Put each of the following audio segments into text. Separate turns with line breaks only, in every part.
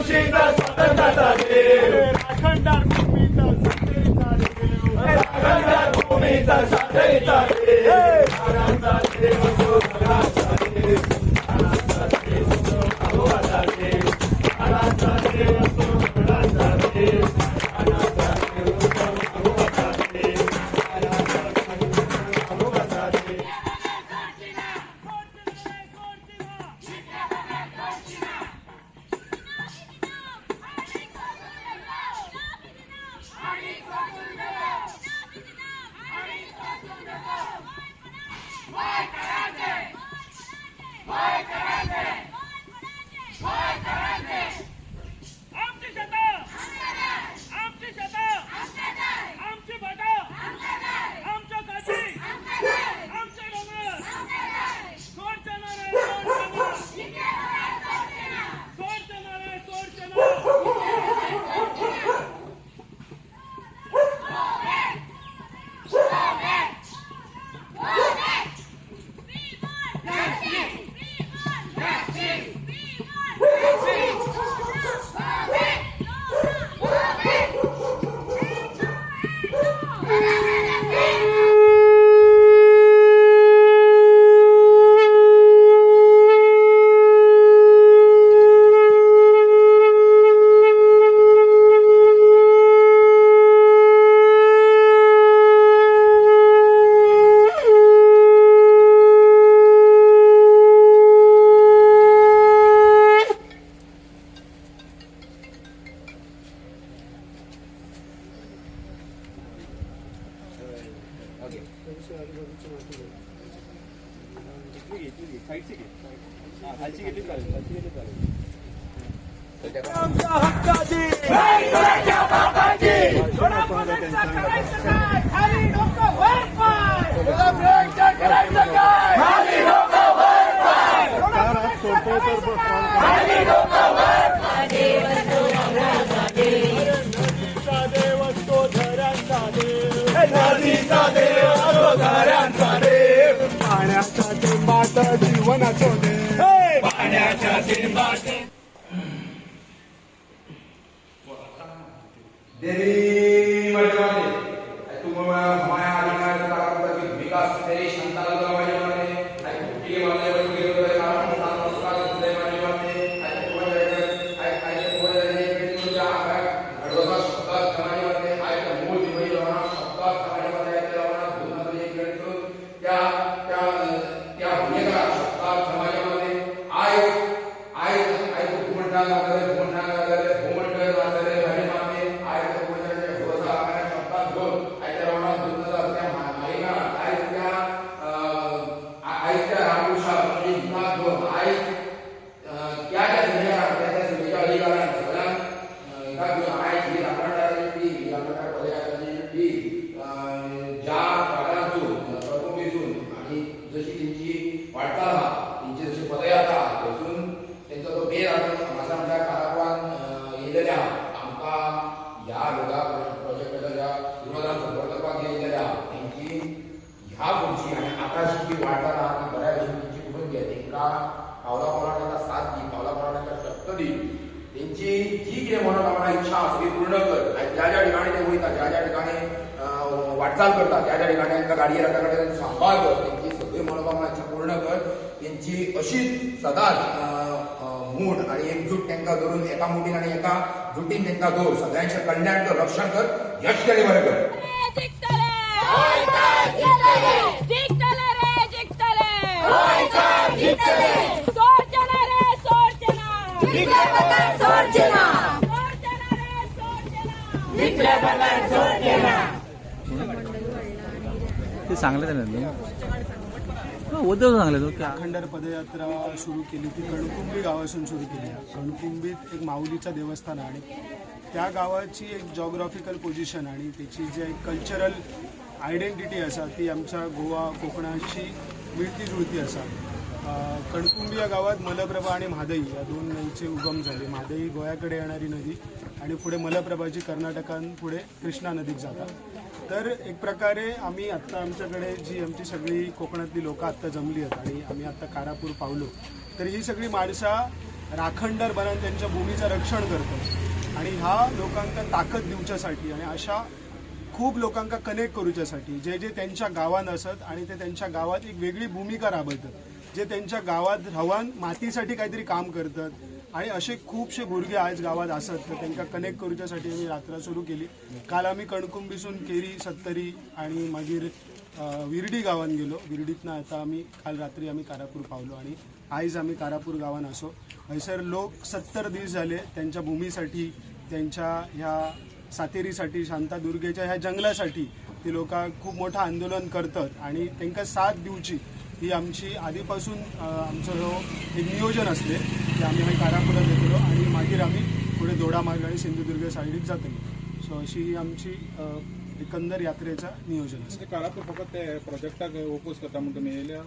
खुर्शीत स्वातंत्र्याचा देव,
राखणदार भूमीचा सातेरीचा देव,
राखणदार भूमीचा सातेरीचा देव, महाराजांचा देव तो महाराजांचा देव, महाराजांचा देव तो भावाचा देव, महाराजांचा देव तो महाराजांचा देव, महाराजांचा देव तो भावाचा देव, महाराजांचा देव तो भावाचा देव.
आमच्या हक्काची
रायगडाच्या बाबाची
खाली डोकं वर पाय,
करायचं काय, खाली डोकं वर पाय, खाली डोकं वर पाय.
नदीचा देव असतो झऱ्यांचा देव,
नदीचा देव असतो झऱ्यांचा देव,
पाण्याच्या थेंबात जीवनाचो देव,
पाण्याच्या थेंबात.
देवी मजवाने तुम्हाला हमाया अधिकार का विकास तेरी क्षमता लगा मजवाने आई कुटी वाले बन गए तो कारण स्थान उसका दे मजवाने आई कोई ने जा घडोसा शब्द समाजवाने आई का मूल जीवन होना शब्द समाजवाने त्या होना दोन एक करतो त्या त्या त्या भूमिका शब्द समाजवाने आई तो घुमटा वगैरे इच्छा असली पूर्ण कर ज्या ज्या ठिकाणी ते होईतात ज्या ज्या ठिकाणी वाटचाल करतात त्या ज्या ठिकाणी त्यांना गाडी येतात सांभाळ कर त्यांची सगळी मनोकामना इच्छा पूर्ण कर त्यांची अशीच सदाच मूठ आणि एकजूट त्यांना धरून एका मुठीन आणि एका जुटीन त्यांना धर सगळ्यांच्या कल्याणाचं रक्षण कर यश केले बरं कर.
ते सांगले उद्धव सांगले तो
अखंड पदयात्रा सुरू केली ती कणकुंबी गावापासून सुरू केली. कणकुंबीत एक माऊलीचं देवस्थान आणि त्या गावाची एक जॉग्राफिकल पोझिशन आणि त्याची जी एक कल्चरल आयडेंटिटी असा ती आमच्या गोवा कोकणाशी मिळती जुळती असा. कणकुंबी या गावात मलप्रभा आणि म्हादई या दोन नदीचे उगम झाले. म्हादई गोव्याकडे येणारी नदी आणि पुढे मलप्रभाची कर्नाटकात पुढे कृष्णा नदीत जातात. तर एक प्रकारे आम्ही आत्ता आमच्याकडे जी आमची सगळी कोकणातली लोकं आत्ता जमली आहेत आणि आम्ही आत्ता कारापूर पावलो तर ही सगळी माणसं राखणदार बनान त्यांच्या भूमीचं रक्षण करतात आणि ह्या लोकांका ताकद दिवच्यासाठी आणि अशा खूप लोकांका कनेक्ट करूच्यासाठी जे जे त्यांच्या गावात असत आणि ते त्यांच्या गावात एक वेगळी भूमिका राबवतात, जे त्यांच्या गावात राहून मातीसाठी काहीतरी काम करतात आणि असे खूपशे भुरगे आज गावात असत तर त्यांना कनेक्ट करूच्यासाठी आम्ही यात्रा सुरू केली. काल आम्ही कणकुंबीसून केरी, सत्तरी आणि मागीर विर्डी गावात गेलो. विर्डीतनं आता आम्ही काल रात्री आम्ही कारापूर पावलो आणि आयज आम्ही कारापूर गावात असो. हयसर लोक 70 दीस झाले त्यांच्या भूमीसाठी, त्यांच्या ह्या सातेरीसाठी, शांतादुर्गेच्या ह्या जंगलासाठी ती लोक खूप मोठं आंदोलन करतात आणि त्यांना साथ दिवची ही आमची आधीपासून आमचं जो एक नियोजन असले की आम्ही मागीर कारापुरात येतलो आणि मागीर आम्ही पुढे दोडामार्ग आणि सिंधुदुर्ग सायडीक जातली. सो अशी ही आमची एकंदर यात्रेचं नियोजन असतं.
कारापूर फक्त ते प्रोजेक्टाक ओपोज करता म्हणून तुम्ही येयल्या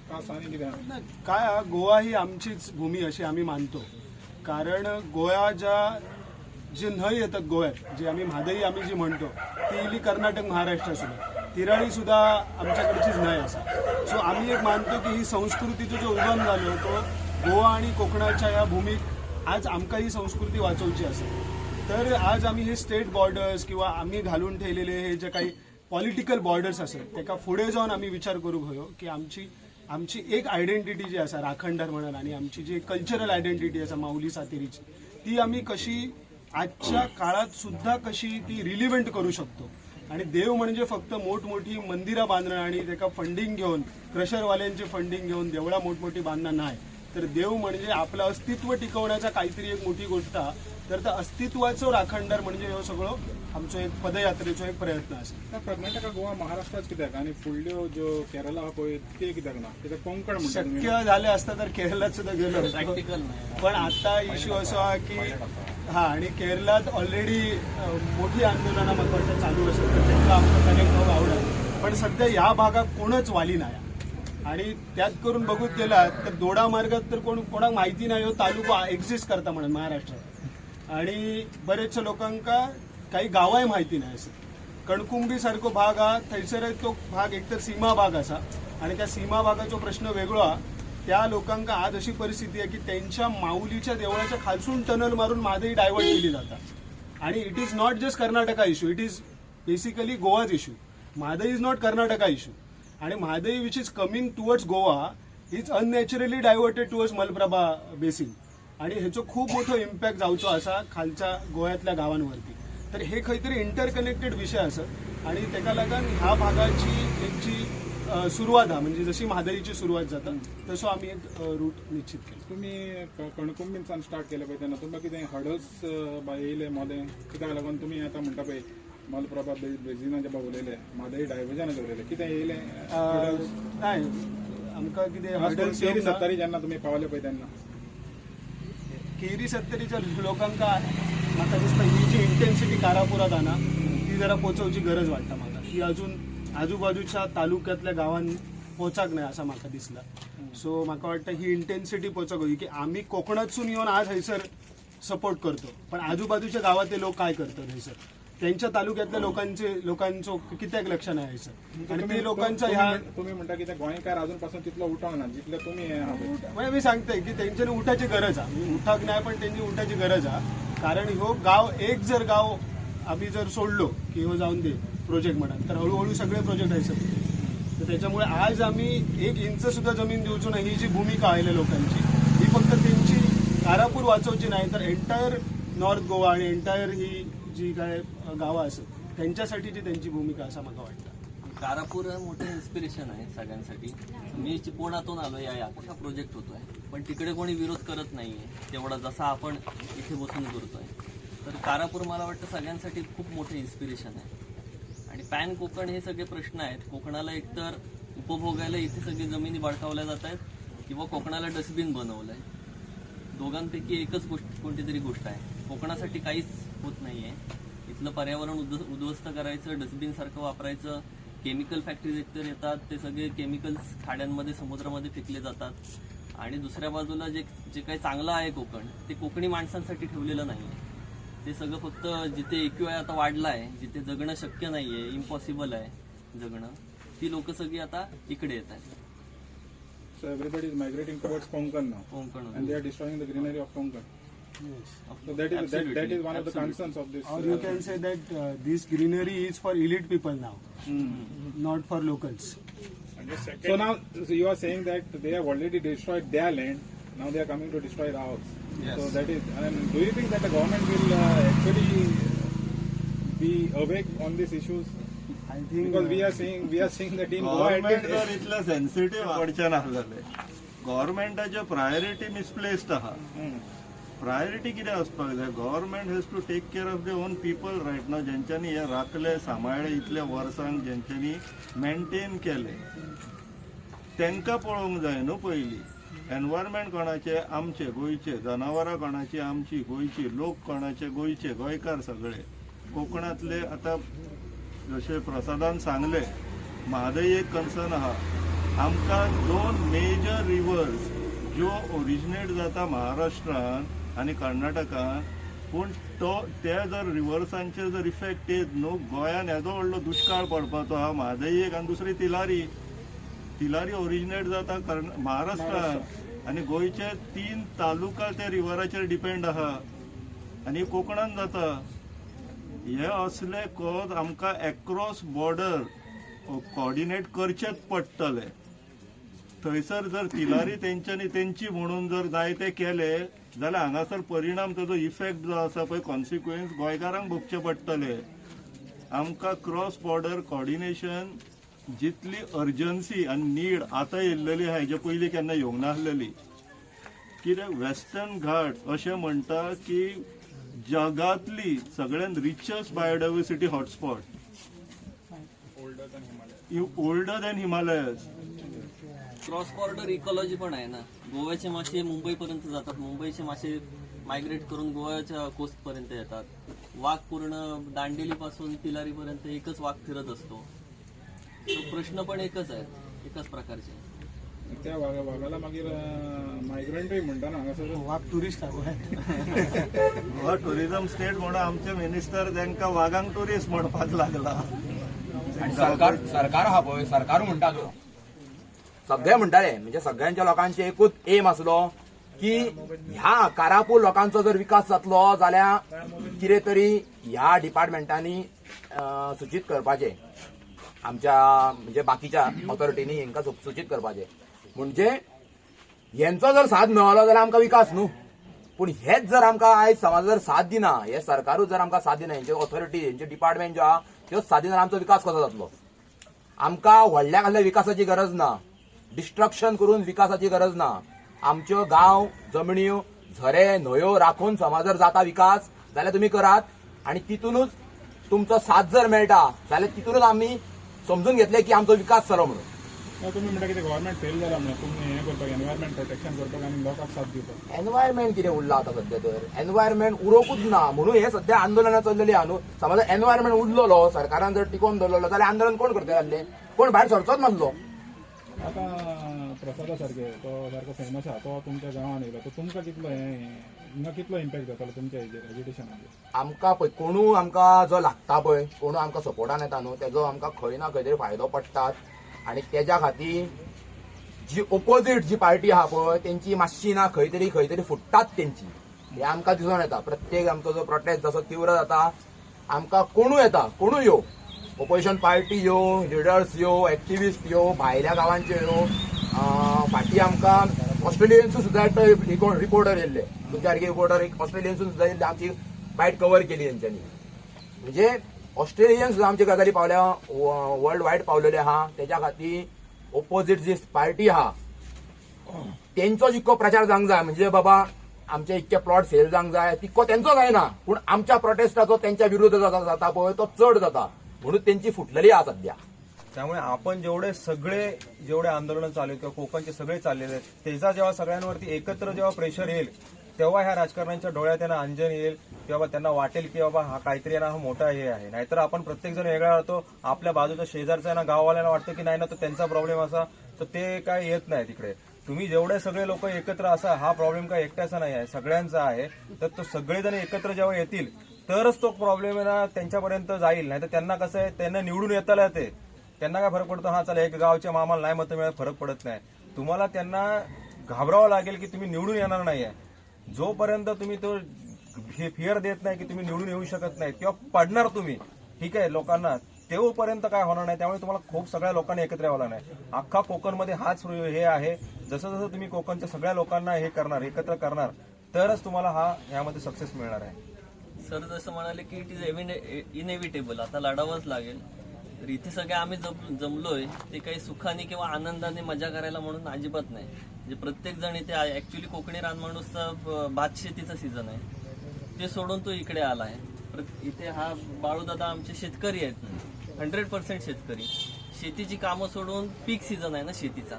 का आनी कितें
काय गोवा ही आमचीच भूमी अशी आम्ही मानतो. कारण गोवा जे न्हंय येतात गोव्यात, जे आम्ही म्हादई आम्ही जी म्हणतो ती इली कर्नाटक महाराष्ट्र सुद्धा, तिराळी सुद्धा आमच्याकडचीच न्हंय असा. सो आम्ही एक मानतो की ही संस्कृतीचो जो उगम झालो तो गोवा आणि कोकणाच्या ह्या भूमीक आज आमकां ही संस्कृती वाचवची असेल. तर आज आम्ही हे स्टेट बॉर्डर्स किंवा आम्ही घालून ठेवलेले हे जे काही पॉलिटिकल बॉर्डर्स असतात त्याका पुढे जाऊन आम्ही विचार करूक हवो की आमची एक आयडेंटिटी जी असा राखणदार म्हणून आणि आमची जी कल्चरल आयडेंटिटी असा माऊली सातेरीची ती आम्ही कशी आजच्या काळात सुद्धा कशी ती रिलिव्हंट करू शकतो. आणि देव म्हणजे फक्त मोठमोठी मंदिरं बांधणं आणि त्याका फंडिंग घेऊन, क्रशरवाल्यांचे फंडिंग घेऊन देवळा मोठमोठी बांधणं नाही, तर देव म्हणजे आपलं अस्तित्व टिकवण्याचा काहीतरी एक मोठी गोष्ट. तर त्या अस्तित्वाचं राखणदार म्हणजे हे सगळं आमचो एक पदयात्रेचो एक प्रयत्न असेल.
कर्नाटका गोवा महाराष्ट्रात कित्याक आणि फुडल्यो ज्यो केरला पळय ते कित्याक ना, कित्याक कोंकण म्हणटा तुम्ही.
शक्य झाले असतं तर केरळात सुद्धा गेलो असतो. पण आता इश्यू असो हा की आणि केरळात ऑलरेडी मोठी आंदोलनं म्हाका वाटतं चालू असत तर त्यांना आमचं कनेक्ट होऊक आवडत. पण सध्या ह्या भागात कोणच वाली नाही आणि त्यात करून बघूत गेला तर दोडा मार्गात तर कोणाक माहिती नाही हो तालुका एक्झिस्ट करता म्हणून महाराष्ट्रात. आणि बरेचशा लोकांका काही गावाय माहिती नाही असं. कणकुंबी सारखो भाग हा थंयसर तो भाग एकतर सीमा भाग असा आणि त्या सीमा भागाचो प्रश्न वेगळो हा. त्या लोकांका आज अशी परिस्थिती आहे की त्यांच्या माऊलीच्या देवळाच्या खालसून टनल मारून मादई डायव्हर्ट केली जातात. आणि it is not just Karnataka issue, it is basically Goa's issue. Mhadei is not Karnataka issue. आणि Mhadei which is coming towards Goa is unnaturally diverted towards Malaprabha basin आणि ह्याचो खूप मोठो इम्पॅक्ट जावचो असा खालच्या गोव्यातल्या गावांवरती. तर हे खंयतरी इंटरकनेक्टेड विषय असत आणि त्याका लागून ह्या भागाची एक जी सुरुवात हा म्हणजे जशी म्हादईची सुरुवात जाता तसो आम्ही एक रूट निश्चित केला.
तुम्ही कणकुंबींसान स्टार्ट केलं पळय तेन्ना तुमकां कितें हर्डल्स येयले मोदें कित्याक लागून तुमी आतां म्हणटा पळय मलप्रभा बेजिना जे उलयले म्हादई डायवर्जन उलयले कितें येयलें
नाही आमकां कितें हर्डल्स
केरी सत्तारी जेन्ना तुमी पावले पळय तेन्ना
केरी सत्तरीच्या लोकांका म्हाका दिसता ही जी इंटेन्सिटी कारापुरात आना ती जरा पोचवची गरज वाटता म्हाका. ती अजून आजूबाजूच्या तालुक्यातल्या गावांत पोचाक नाही असं म्हाका दिसला. सो म्हाका वाटतं ही इंटेन्सिटी पोचक होई की आम्ही कोकणातसून येऊन आज हयसर सपोर्ट करतो पण आजूबाजूच्या गावातले लोक काय करतात हयसर त्यांच्या तालुक्यातल्या लोकांचो कित्याक लक्ष नाही हयसर. आणि ते लोकांचा ह्या
तुम्ही म्हणता की गोंयकार अजूनपासून तितलो उठोंक ना जितले तुम्ही
म्हणजे मी सांगते की त्यांच्यानी उठाची गरज आहे. उठाक नाही पण त्यांची उठाची गरज आहे. कारण ह्यो गाव एक जर गाव आम्ही जर सोडलो की हो जाऊन दे प्रोजेक्ट म्हणून तर हळूहळू सगळे प्रोजेक्ट आहे तर त्याच्यामुळे आज आम्ही 1 इंच सुद्धा जमीन देऊचो नाही. ही जी भूमिका आहे लोकांची ही फक्त त्यांची कारापूर वाचवची नाही तर एंटायर नॉर्थ गोवा आणि एंटायर ही जी काय गावं असत त्यांच्यासाठीची त्यांची भूमिका असं मला वाटतं.
कारापूर मोठं इन्स्पिरेशन आहे सगळ्यांसाठी. मी चिपळुणातून आलो या मोठा प्रोजेक्ट होतोय पण तिकडे कोणी विरोध करत नाहीये तेवढा जसा आपण इथे बसून करतोय. तर कारापूर मला वाटतं सगळ्यांसाठी खूप मोठं इन्स्पिरेशन आहे. आणि पॅन कोकण हे सगळे प्रश्न आहेत. कोकणाला एकतर उपभोगायला इथे सगळी जमिनी बळकावल्या जात आहेत किंवा कोकणाला डस्टबिन बनवलं आहे. दोघांपैकी एकच कोणती तरी गोष्ट आहे. कोकणासाठी काहीच होत नाहीये. इथलं पर्यावरण उद्ध्वस्त करायचं, डस्टबिन सारखं वापरायचं. केमिकल फॅक्टरीज एकतर येतात ते सगळे केमिकल्स खाड्यांमध्ये समुद्रामध्ये फेकले जातात. आणि दुसऱ्या बाजूला जे काही चांगलं आहे कोकण ते कोकणी माणसांसाठी ठेवलेलं नाही आहे. ते सगळं फक्त जिथे EQI आता वाढला आहे, जिथे जगणं शक्य नाहीये, इम्पॉसिबल आहे जगणं, ती लोक सगळी आता इकडे येत आहेत.
everybody is migrating towards Konkan now,
Konkan
and they are destroying the greenery of Konkan.
Yes.
So that is one of the concerns of this.
Or you can say that this greenery is for elite people now, not for locals.
So now so you are saying that they have already destroyed their land. Now they are coming to destroy ours.
Yes.
So that is. And do you think that the government will actually be awake on these issues?
I think
Because we are seeing that in Goa,
government जर इतलं sensitive कडच्यान आसलेले गव्हर्मेंटाच्यो priority misplaced आहा. Priority कितें आसपाक जाय? Government has to take care of the own people right now, जेंच्यांनी हे राखले सांबाळले इतल्या वर्सांक, जेंच्यांनी मेंटेन केले तांकां पळोवंक जाय न्हू पयलीं. एनवायरमेंट कोणाचे? आमचे गोंयचे. जनावरां कोणाची? आमची गोंयची. लोक कोणाचे? गोंयचे, गोंयकार सगळे. कोकणातले आतां जशें प्रसादान सांगले, म्हादय एक कन्सर्न आहा. आमकां 2 मेजर रिवर्स ज्यो ओरिजिनेट जाता महाराष्ट्रान आनी कर्नाटकान, पूण त्या जर रिवर्सांचे जर इफेक्ट येत न्हू, गोंयान येदो व्हडलो दुश्काळ पडपाचो आहा. म्हादय एक आनी दुसरी तिलारी ओरिजिनेट जाता महाराष्ट्रान, आनी गोंयचे 3 तालुका ते रिवराचेर डिपेंड आहा, आनी कोकणान जाता. हे असले कॉज आमकां एक्रॉस बॉर्डर कोऑर्डिनेट करचेच पडटले. थंयसर जर तिलारी तेंची म्हणून जर जाय ते केले जाल्यार हांगासर परिणाम ताजो इफेक्ट जो आसा पळय, कॉन्सिक्वेन्स गोंयकारांक भोगचे पडटले. आमकां क्रॉस बॉर्डर कोऑर्डिनेशन जितली अर्जन्सी आनी नीड आतां येयल्लेली आहा, हेजे पयलीं केन्ना येवंक नासलेली. कित्याक वेस्टर्न घाट अशें म्हणटा की जगातली सगळ्यात richest biodiversity hotspot, older than Himalayas.
Cross border ecology पण आहे ना. गोव्याचे मासे मुंबईपर्यंत जातात, मुंबईचे मासे मायग्रेट करून गोव्याच्या कोस्ट पर्यंत येतात. वाघ पूर्ण दांडेलीपासून तिलारीपर्यंत एकच वाघ फिरत असतो. तो प्रश्न पण एकच आहे, एकाच प्रकारचे.
त्या वाघाला मागीर मायग्रंटूय म्हणटा ना हांगासर.
वाघ टुरिस्ट
गोवा टुरिझम स्टेट म्हणून आमचे मिनिस्टर तांकां वागांक टुरिस्ट म्हणपाक लागला.
आणि सरकार हा पळय, सरकार म्हणटा तो सगळे म्हणटाले, म्हणजे सगळ्यांच्या लोकांचे एकूच एम आसलो की ह्या कारापूर लोकांचो जर विकास जातलो जाल्यार कितें तरी ह्या डिपार्टमेंटांनी सूचित करपाचें, आमच्या म्हणजे बाकीच्या ऑथॉरिटीनी हांकां सूचित करपाचें. म्हणजे हेंचो जर साथ मेळलो जाल्यार आमकां विकास न्हू. पूण हेच जर आमकां आयज समाज जर साथ दिना, हे सरकारूच जर आमकां साथ दिना, हेंचे ऑथॉरिटी हेंचे डिपार्टमेंट जो आहा त्यो साथ दिना, आमचो विकास कसो जातलो? आमकां व्हडल्या कसल्या विकासाची गरज ना, डिस्ट्रक्शन करून विकासाची गरज ना. आमच्यो गांव जमण्यो झरे न्हंयो राखून समाज जर जाता विकास जाल्यार तुमी करात, आनी तितूनच तुमचो साथ जर मेळटा जाल्यार तितूनच आमी समजून घेतले की आमचो विकास जालो म्हणून.
तुम्ही म्हणटा कितें गव्हर्मेंट फेल जाला म्हणून तुम्ही हें करपाक, एनवायरमेंट प्रोटेक्शन करपाक आनी लोकांक साथ दिवपाक.
एनवायरमेंट कितें उरला आतां सध्या? तर एनवायरमेंट उरोकूच ना म्हणून हे सध्या आंदोलनां चल्लेली आहा न्हू. समज एनवायरमेंट उरलो, सरकारान जर टिकोवन दवरलो जाल्यार आंदोलन कोण करता जाल्ले? कोण भायर सरचोच नासलो.
आतां प्रसादा सारके तो सारको फेमस आहा, तो तुमच्या गांवांत येयलो, तो तुमकां कितलो हिंगा कितलो इम्पॅक्ट जातालो तुमच्या हेजेर एज्युकेशनाचेर?
आमकां पळय कोणू आमकां जो लागता पळय, कोणू आमकां सपोर्टान येता न्हू, तेजो आमकां खंय ना खंय तरी फायदो पडटात. आनी तेज्या खातीर जी ओपोजीट जी पार्टी आहा पळय तेंची मातशी ना खंय तरी फुट्टात तेंची, हे आमकां दिसून येता. प्रत्येक आमचो जो प्रोटेस्ट जसो तीव्र जाता आमकां कोणू येता, कोणू यो, ओपोजिशन पार्टी यो, लिडर्स यो, एक्टिविस्ट यो, भायल्या गांवांचे यो. फाटीं आमकां ऑस्ट्रेलियन्सूय सुद्दां एकटो रिपोर्टर येयल्ले, तुमच्या सारके रिपोर्टर एक ऑस्ट्रेलियन्सूय सुद्दां येयल्ले, आमची बायट कव्हर केली तेंच्यांनी. म्हणजे ऑस्ट्रेलियन सुद्दां आमचे गजाली पावल्या, वर्ल्ड वायड पावलेले आहा. तेच्या खातीर ओपोजीट जी पार्टी आहा तेंचो जितको प्रचार जावंक जाय, म्हणजे बाबा आमचे इतके प्लॉट सेल जावंक जाय, तितको तेंचो जायना. पूण आमच्या प्रोटेस्टाचो तेंच्या विरोध जाता पळय तो चड जाता, म्हणून तेंची फुटलेली आहा सध्या.
त्यामुळे आपण जेवढे आंदोलन चालू आहेत किंवा कोकणचे सगळे चाललेले आहेत, त्याचा जेव्हा सगळ्यांवरती एकत्र जेव्हा प्रेशर येईल तेव्हा ह्या राजकारण्यांच्या डोळ्यात त्यांना अंजन येईल, तेव्हा त्यांना वाटेल की बाबा हा काहीतरी ना हा मोठा हे आहे. नाहीतर आपण प्रत्येक जण वेगळा राहतो, आपल्या बाजूच्या शेजारचा ना गाववाल्यांना वाटतं की नाही ना तो त्यांचा प्रॉब्लेम असा, तर ते काय येत नाही तिकडे. तुम्ही जेवढे सगळे लोक एकत्र असा, हा प्रॉब्लेम काय एकट्याचा नाही आहे, सगळ्यांचा आहे. तर तो सगळेजण एकत्र जेव्हा येतील तरच तो प्रॉब्लेम आहे ना त्यांच्यापर्यंत जाईल. नाही तर त्यांना कसं आहे, त्यांना निवडून येताला ते त्यांना काय फरक पडतो, हा चला एक गावच्या मामाला नाही मतं मिळत, फरक पडत नाही. तुम्हाला त्यांना घाबरावं लागेल की तुम्ही निवडून येणार नाहीये. जोपर्यंत तुम्ही तो हे फिअर देत नाही की तुम्ही निवडून येऊ शकत नाही किंवा पडणार तुम्ही, ठीक आहे, लोकांना तेव्हापर्यंत काय होणार नाही. त्यामुळे तुम्हाला खूप सगळ्या लोकांना एकत्र यावं लागणार आहे. अख्खा कोकणमध्ये हाच हे आहे. जसं जसं तुम्ही कोकणच्या सगळ्या लोकांना हे करणार, एकत्र करणार, तरच तुम्हाला यामध्ये सक्सेस मिळणार आहे.
सर जसं म्हणाले की इट इज इनएव्हिटेबल, आता लढावंच लागेल. तर इथे सगळे आम्ही जमलोय ते काही सुखाने किंवा आनंदाने मजा करायला म्हणून अजिबात नाही. म्हणजे प्रत्येक जण इथे ऍक्च्युली कोकणी रानमाणूसचा भात शेतीचा सीझन आहे, ते सोडून तो इकडे आला आहे. इथे हा बाळूदादा आमचे शेतकरी आहेत, 100% शेतकरी. शेतीची कामं सोडून पीक सीझन आहे ना शेतीचा,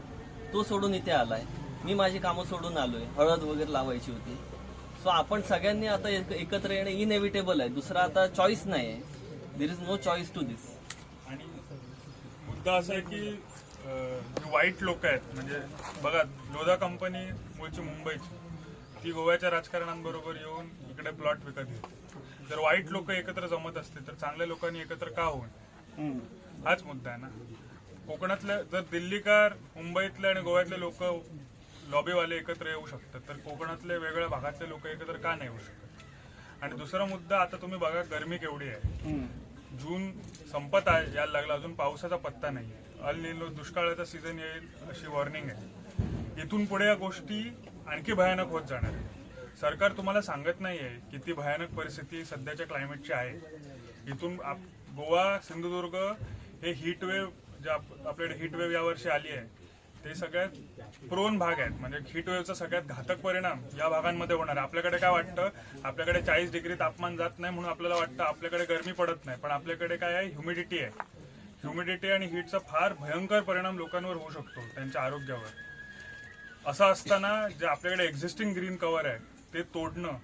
तो सोडून इथे आलाय. मी माझी कामं सोडून आलोय, हळद वगैरे लावायची होती. सो आपण सगळ्यांनी आता एकत्र येणं इनएव्हिटेबल आहे. दुसरा आता चॉईस नाही आहे. There is no choice to this.
आणि मुद्दा असा आहे की जे वाईट लोक आहेत, म्हणजे बघा लोधा कंपनी मूळची मुंबईची, ती गोव्याच्या राजकारण्यांबरोबर येऊन इकडे प्लॉट विकत घेते. जर वाईट लोक एकत्र जमत असते तर चांगल्या लोकांनी एकत्र का होऊन, हाच मुद्दा आहे ना. कोकणातल्या जर दिल्लीकार, मुंबईतले आणि गोव्यातले लोक लॉबीवाले एकत्र येऊ शकतात, तर कोकणातले वेगळ्या भागातले लोक एकत्र का नाही येऊ शकत. आणि दुसरा मुद्दा, आता तुम्ही बघा गरमी केवढी आहे. जून संपत आहे, यायला लागला, अजून पावसाचा पत्ता नाही. अल निनो दुष्काळाचा सीझन येईल अशी वॉर्निंग आहे. इथून पुढे या गोष्टी आणखी भयानक होत जाणार आहे. सरकार तुम्हाला सांगत नाहीये किती भयानक परिस्थिती सध्याच्या क्लायमेटची आहे. इथून गोवा, सिंधुदुर्ग हे हीट वेव्ह, जे आपल्याकडे हीट वेव्ह यावर्षी आली आहे, ते सगळ्यात प्रोन भाग आहेत. म्हणजे हीट वेव्हचा सगळ्यात घातक परिणाम या भागांमध्ये होणार आहे. आपल्याकडे काय वाटतं, आपल्याकडे 40 डिग्री तापमान जात नाही म्हणून आपल्याला वाटतं आपल्याकडे गरमी पडत नाही, पण आपल्याकडे काय आहे, ह्युमिडिटी आहे. ह्युमिडिटी आणि हीटचा फार भयंकर परिणाम लोकांवर होऊ शकतो, त्यांच्या आरोग्यावर. असं असताना जे आपल्याकडे एक्झिस्टिंग ग्रीन कव्हर आहे ते तोडणं,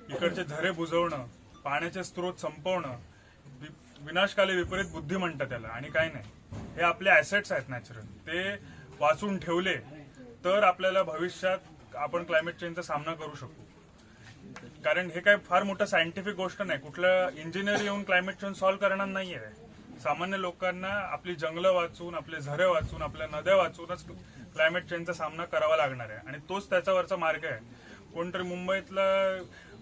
इकडचे झरे बुजवणं, पाण्याचे स्रोत संपवणं, विनाशकाली विपरीत बुद्धी म्हणतात त्याला, आणि काय नाही. हे आपले ऍसेट्स आहेत नॅचरल, ते वाचून ठेवले तर आपल्याला भविष्यात आपण क्लायमेट चेंजचा सामना करू शकू. कारण हे काय फार मोठं सायंटिफिक गोष्ट नाही. कुठलं इंजिनियर येऊन क्लायमेट चेंज सॉल्व्ह करणार नाहीये. सामान्य लोकांना आपली जंगलं वाचून, आपले झरे वाचून, आपल्या नद्या वाचूनच क्लायमेट चेंजचा सामना करावा लागणार आहे. आणि तोच त्याच्यावरचा मार्ग आहे. कोणतरी मुंबईतला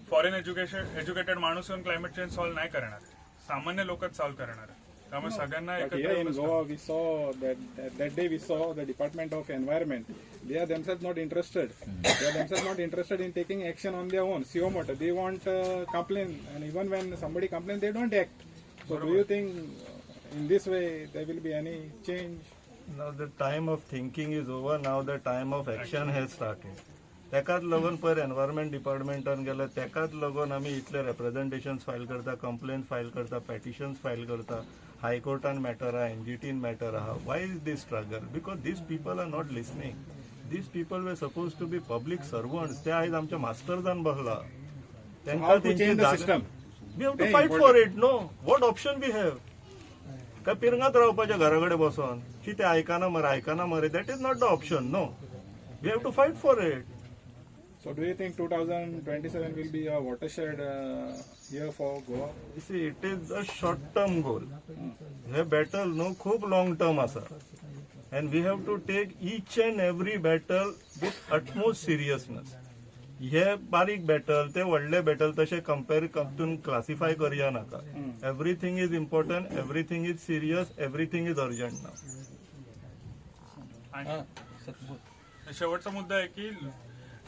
फॉरेन एज्युकेटेड माणूस येऊन क्लायमेट चेंज सॉल्व्ह नाही करणार, सामान्य लोकच सॉल्व्ह करणार आहे. त्यामुळे सगळ्यांना
Here in Goa, we saw that day we saw the Department of Environment. They are themselves not interested. They are themselves not interested in taking action on their own. CO motor, they want complain, and even when somebody complains, they don't act. So, do you think in this way there will be any change?
Now the time of thinking is over. Now the time of action has started. तेकाच लागून पर environment डिपार्टमेंटान गेले, तेकाच लागून आमी इतले representations file करता, complaint file करता, petitions file करता, हायकोर्टान मॅटर आहा, एनजीटीन मॅटर आहा. Why is this struggle? Because these people are not listening. These people were suppose to be public servants. ते आयज आमच्या मास्टर्सान बसला.
How to change the system?
We have to fight for it. No, what option we have? काय पिरंगात रावपाच्या घराकडे बसून की ते आयकाना मरे, that is not the option. No, we have to fight for it.
So, do you think 2027 will be a watershed year for Goa?
You see, it is a short-term goal. हे battle no खूप long term असा, and we have to take each and every battle with utmost seriousness. हे बारीक battle, ते व्हडले battle तसे compare करून classify करूया नका. Everything is important, everything is serious, everything is urgent now.
आणि शेवटचा मुद्दा आहे की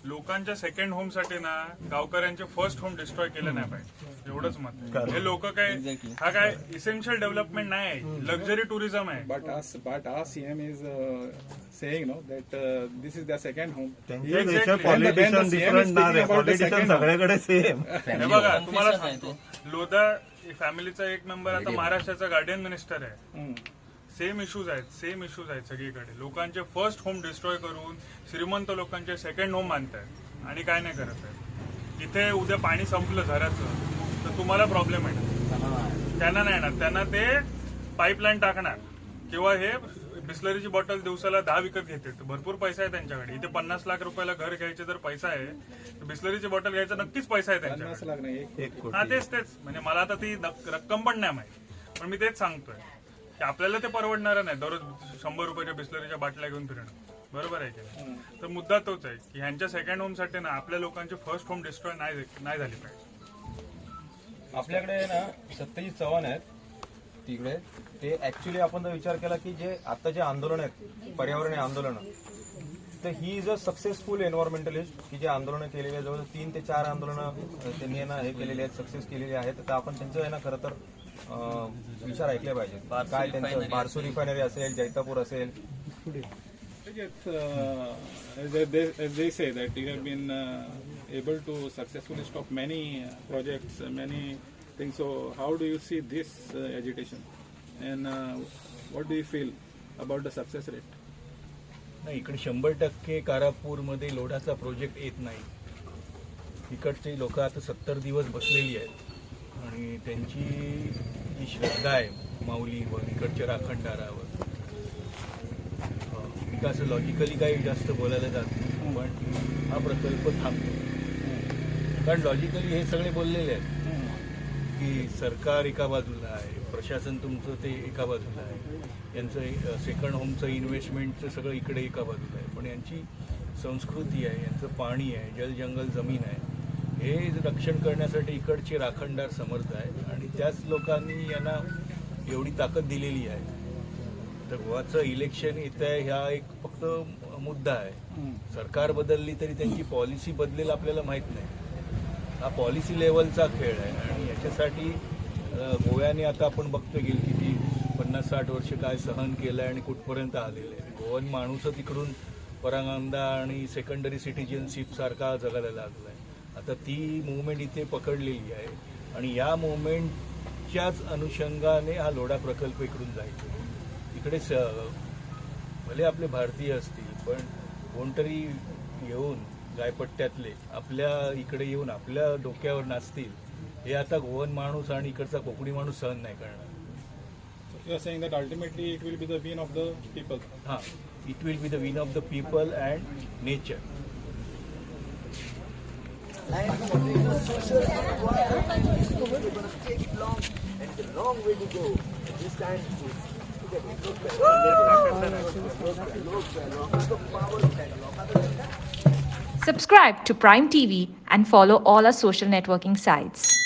लोकांच्या सेकंड होम साठी ना गावकऱ्यांचे फर्स्ट होम डिस्ट्रॉय केले नाही पाहिजे, एवढंच मत. हे लोक काय, हा काय इसेन्शियल डेव्हलपमेंट नाही आहे, लक्झरी टुरिझम आहे.
But our CM is saying no that this is their second home.
त्यांचे पॉलिटिशियन डिफरंट ना रे, पॉलिटिशियन सगळ्याकडे सेम.
हे बघा तुम्हाला सांगतो, लोधा फॅमिलीचा एक मेंबर आता महाराष्ट्राचा गार्डियन मिनिस्टर आहे. सेम इश्यूज आहेत सगळीकडे. लोकांचे फर्स्ट होम डिस्ट्रॉय करून श्रीमंत लोकांचे सेकंड होम बांधतायत आणि काय नाही करत आहेत. इथे उद्या पाणी संपलं झऱ्याचं तर तुम्हाला प्रॉब्लेम येणार, त्यांना नाही येणार. त्यांना ते पाईपलाईन टाकणार किंवा हे बिस्लरीची बॉटल दिवसाला 10 विकत घेते. भरपूर पैसा आहे त्यांच्याकडे. इथे 50 लाख रुपयाला घर घ्यायचे जर पैसा आहे तर बिस्लरीची बॉटल घ्यायचा नक्कीच पैसा आहे त्यांच्याकडे. हा तेच म्हणजे मला आता ती रक्कम पण नाही माहिती, पण मी तेच सांगतोय की आपल्याला ते परवडणार नाही दररोज 100 रुपयाच्या बिस्लरीच्या बाटल्या घेऊन फिरणं. बरोबर आहे की नाही? तर मुद्दा तोच आहे की ह्यांच्या सेकंड होमसाठी ना आपल्या लोकांची फर्स्ट होम डिस्ट्रॉय नाही झाली पाहिजे.
आपल्याकडे ना सत्यजित चव्हाण आहेत तिकडे. ते ऍक्च्युली आपण जर विचार केला की जे आता जे आंदोलन आहेत पर्यावरणीय आंदोलन, तर ही इज अ सक्सेसफुल एन्व्हायरमेंटलिस्ट की जे आंदोलनं केलेली आहे. जवळ 3 ते 4 आंदोलनं त्यांनी ना हे केलेली आहेत, सक्सेस केलेली आहेत. तर आपण त्यांचं आहे ना खरं तर विचार ऐकले पाहिजेत. काय त्यांचं बारसू रिफायनरी असेल, जैतापूर असेल.
As they say that you have been able to successfully stop many projects, many things. So how do you see this agitation, and what do you feel about the success rate?
नाही, इकडे 100% कारापूरमध्ये लोढाचा project येत नाही. इकडचे लोक आता 70 दिवस बसलेली आहेत आणि त्यांची जी श्रद्धा आहे माऊलीवर, इकडच्या राखणदारावर, असं लॉजिकली काही जास्त बोलायला जात नाही. पण हा प्रकल्प थांबतो कारण लॉजिकली हे सगळे बोललेले आहेत की सरकार एका बाजूला आहे, प्रशासन तुमचं ते एका बाजूला आहे, यांचं सेकंड होमचं इन्व्हेस्टमेंटचं सगळं इकडे एका बाजूला आहे. पण यांची संस्कृती आहे, यांचं पाणी आहे, जल जंगल जमीन आहे, हे रक्षण करण्यासाठी इकडचे राखणदार समर्थ आहेत आणि त्याच लोकांनी यांना एवढी ताकद दिलेली आहे. तर गोवाचं इलेक्शन येत आहे ह्या एक फक्त मुद्दा आहे. सरकार बदलली तरी त्यांची पॉलिसी बदलेल आपल्याला माहीत नाही. हा पॉलिसी लेवलचा खेळ आहे आणि याच्यासाठी गोव्याने आता आपण बघतो गेली किती 50-60 वर्ष काय सहन केलं आहे आणि कुठपर्यंत आलेलं आहे. गोवन माणूसच तिकडून परांगंदा आणि सेकंडरी सिटिझनशिप सारखा जगायला लागला आहे. आता ती मुवमेंट इथे पकडलेली आहे आणि या मुवमेंटच्याच अनुषंगाने हा लोढा प्रकल्प इकडून जायचा. इकडे भले आपले भारतीय असतील पण कोणतरी येऊन गायपट्ट्यातले आपल्या इकडे येऊन आपल्या डोक्यावर नाचतील हे आता गोवन माणूस आणि इकडचा कोकणी माणूस सहन नाही करणार.
You are saying that ultimately it will be the win of the people.
हां, it will be the win of the people and nature.
Subscribe to Prime TV and follow all our social networking sites.